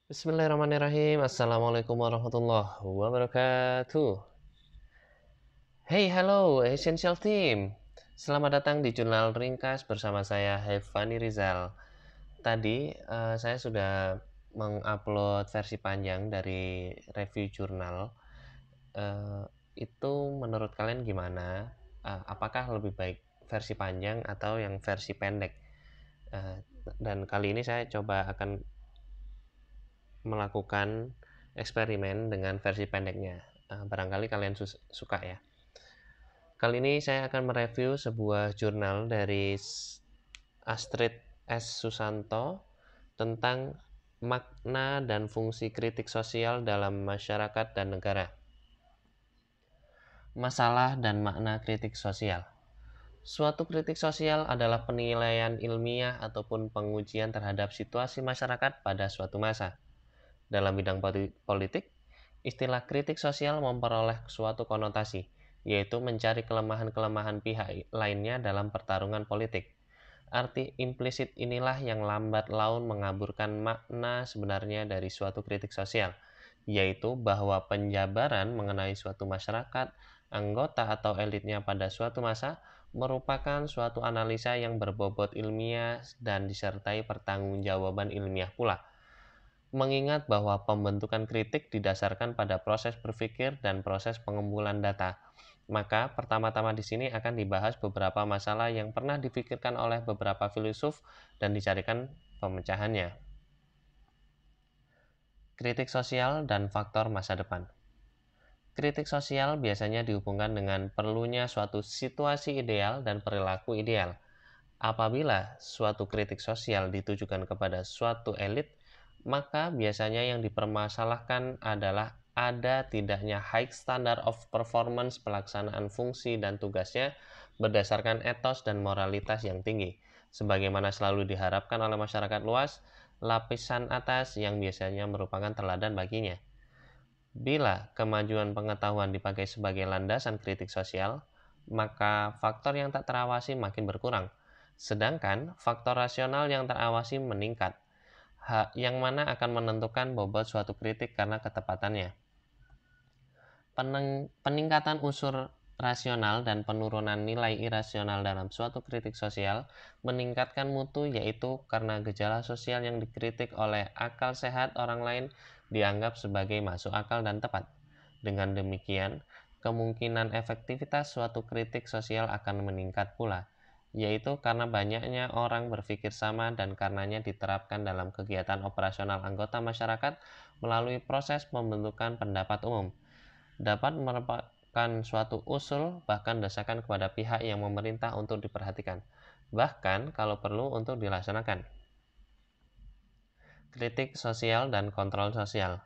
Bismillahirrahmanirrahim. Assalamualaikum warahmatullahi wabarakatuh. Hey, halo Essential Team. Selamat datang di Jurnal Ringkas bersama saya Hevani Rizal. Tadi saya sudah mengupload versi panjang dari review jurnal. Eh, itu menurut kalian gimana? Apakah lebih baik versi panjang atau yang versi pendek? Eh, dan kali ini saya coba akan melakukan eksperimen dengan versi pendeknya. Barangkali kalian suka ya. Kali ini saya akan mereview sebuah jurnal dari Astrid S. Susanto tentang makna dan fungsi kritik sosial dalam masyarakat dan negara. Masalah dan makna kritik sosial. Suatu kritik sosial adalah penilaian ilmiah ataupun pengujian terhadap situasi masyarakat pada suatu masa. Dalam bidang politik, istilah kritik sosial memperoleh suatu konotasi, yaitu mencari kelemahan-kelemahan pihak lainnya dalam pertarungan politik. Arti implisit inilah yang lambat laun mengaburkan makna sebenarnya dari suatu kritik sosial, yaitu bahwa penjabaran mengenai suatu masyarakat, anggota atau elitnya pada suatu masa merupakan suatu analisa yang berbobot ilmiah dan disertai pertanggungjawaban ilmiah pula. Mengingat bahwa pembentukan kritik didasarkan pada proses berpikir dan proses pengumpulan data, maka pertama-tama di sini akan dibahas beberapa masalah yang pernah dipikirkan oleh beberapa filsuf dan dicarikan pemecahannya. Kritik sosial dan faktor masa depan. Kritik sosial biasanya dihubungkan dengan perlunya suatu situasi ideal dan perilaku ideal. Apabila suatu kritik sosial ditujukan kepada suatu elit, maka biasanya yang dipermasalahkan adalah ada tidaknya high standard of performance pelaksanaan fungsi dan tugasnya berdasarkan etos dan moralitas yang tinggi, sebagaimana selalu diharapkan oleh masyarakat luas, lapisan atas yang biasanya merupakan teladan baginya. Bila kemajuan pengetahuan dipakai sebagai landasan kritik sosial, maka faktor yang tak terawasi makin berkurang, sedangkan faktor rasional yang terawasi meningkat, yang mana akan menentukan bobot suatu kritik karena ketepatannya. Peningkatan unsur rasional dan penurunan nilai irasional dalam suatu kritik sosial meningkatkan mutu, yaitu karena gejala sosial yang dikritik oleh akal sehat orang lain dianggap sebagai masuk akal dan tepat. Dengan demikian, kemungkinan efektivitas suatu kritik sosial akan meningkat pula, yaitu karena banyaknya orang berpikir sama dan karenanya diterapkan dalam kegiatan operasional anggota masyarakat melalui proses pembentukan pendapat umum. Dapat merupakan suatu usul bahkan desakan kepada pihak yang memerintah untuk diperhatikan, bahkan kalau perlu untuk dilaksanakan. Kritik sosial dan kontrol sosial.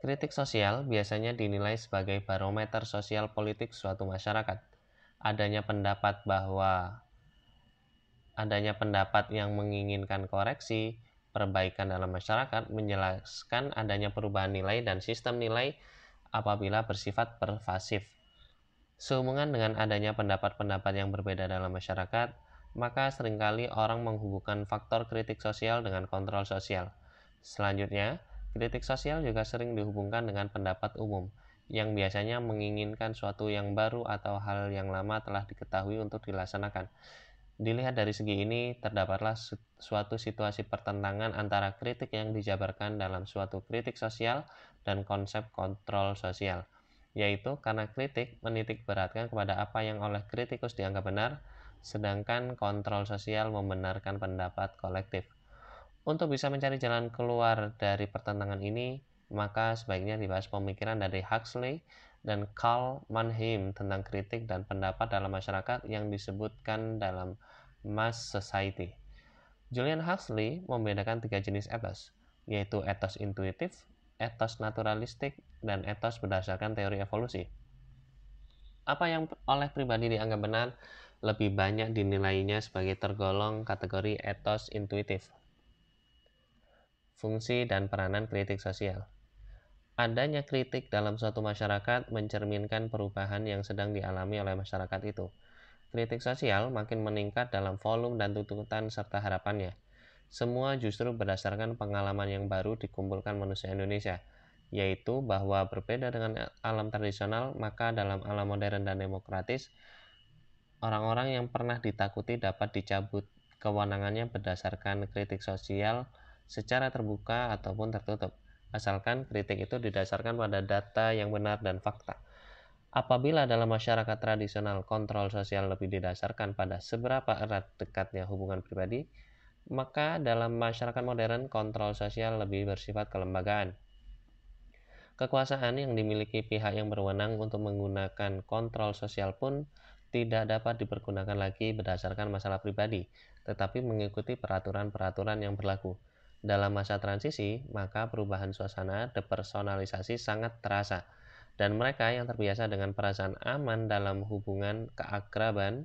Kritik sosial biasanya dinilai sebagai barometer sosial politik suatu masyarakat. Adanya pendapat yang menginginkan koreksi, perbaikan dalam masyarakat, menjelaskan adanya perubahan nilai dan sistem nilai apabila bersifat pervasif. Sehubungan dengan adanya pendapat-pendapat yang berbeda dalam masyarakat, maka seringkali orang menghubungkan faktor kritik sosial dengan kontrol sosial. Selanjutnya, kritik sosial juga sering dihubungkan dengan pendapat umum, yang biasanya menginginkan suatu yang baru atau hal yang lama telah diketahui untuk dilaksanakan. Dilihat dari segi ini, terdapatlah suatu situasi pertentangan antara kritik yang dijabarkan dalam suatu kritik sosial dan konsep kontrol sosial, yaitu karena kritik menitik beratkan kepada apa yang oleh kritikus dianggap benar, sedangkan kontrol sosial membenarkan pendapat kolektif. Untuk bisa mencari jalan keluar dari pertentangan ini, maka sebaiknya dibahas pemikiran dari Huxley dan Karl Mannheim tentang kritik dan pendapat dalam masyarakat yang disebutkan dalam Mass Society. Julian Huxley membedakan 3 jenis etos, yaitu etos intuitif, etos naturalistik, dan etos berdasarkan teori evolusi. Apa yang oleh pribadi dianggap benar lebih banyak dinilainya sebagai tergolong kategori etos intuitif. Fungsi dan peranan kritik sosial. Adanya kritik dalam suatu masyarakat mencerminkan perubahan yang sedang dialami oleh masyarakat itu. Kritik sosial makin meningkat dalam volume dan tuntutan serta harapannya. Semua justru berdasarkan pengalaman yang baru dikumpulkan manusia Indonesia, yaitu bahwa berbeda dengan alam tradisional, maka dalam alam modern dan demokratis, orang-orang yang pernah ditakuti dapat dicabut kewenangannya berdasarkan kritik sosial secara terbuka ataupun tertutup, asalkan kritik itu didasarkan pada data yang benar dan fakta. Apabila dalam masyarakat tradisional kontrol sosial lebih didasarkan pada seberapa erat dekatnya hubungan pribadi, maka dalam masyarakat modern kontrol sosial lebih bersifat kelembagaan. Kekuasaan yang dimiliki pihak yang berwenang untuk menggunakan kontrol sosial pun tidak dapat dipergunakan lagi berdasarkan masalah pribadi, tetapi mengikuti peraturan-peraturan yang berlaku. Dalam masa transisi, maka perubahan suasana depersonalisasi sangat terasa, dan mereka yang terbiasa dengan perasaan aman dalam hubungan keakraban,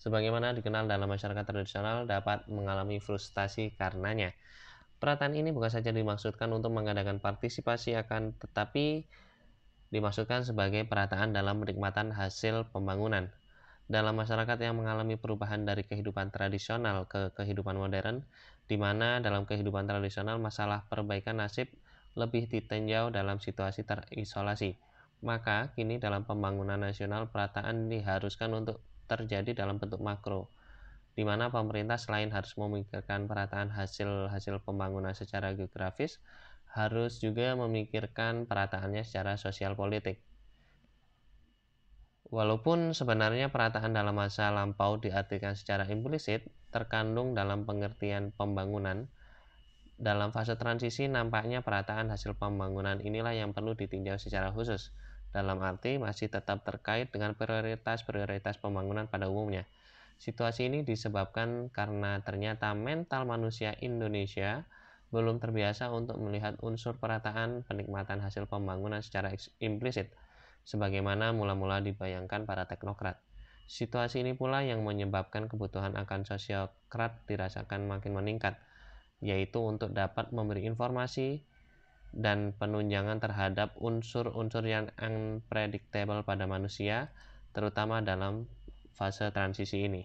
sebagaimana dikenal dalam masyarakat tradisional, dapat mengalami frustasi karenanya. Perataan ini bukan saja dimaksudkan untuk mengadakan partisipasi akan tetapi dimaksudkan sebagai perataan dalam menikmatan hasil pembangunan. Dalam masyarakat yang mengalami perubahan dari kehidupan tradisional ke kehidupan modern, di mana dalam kehidupan tradisional masalah perbaikan nasib lebih ditinjau dalam situasi terisolasi, maka kini dalam pembangunan nasional perataan diharuskan untuk terjadi dalam bentuk makro, di mana pemerintah selain harus memikirkan perataan hasil-hasil pembangunan secara geografis, harus juga memikirkan perataannya secara sosial politik. Walaupun sebenarnya perataan dalam masa lampau diartikan secara implisit, terkandung dalam pengertian pembangunan, dalam fase transisi nampaknya perataan hasil pembangunan inilah yang perlu ditinjau secara khusus, dalam arti masih tetap terkait dengan prioritas-prioritas pembangunan pada umumnya. Situasi ini disebabkan karena ternyata mental manusia Indonesia belum terbiasa untuk melihat unsur perataan penikmatan hasil pembangunan secara implisit, sebagaimana mula-mula dibayangkan para teknokrat. Situasi ini pula yang menyebabkan kebutuhan akan sosiokrat dirasakan makin meningkat, yaitu untuk dapat memberi informasi dan penunjangan terhadap unsur-unsur yang unpredictable pada manusia, terutama dalam fase transisi ini.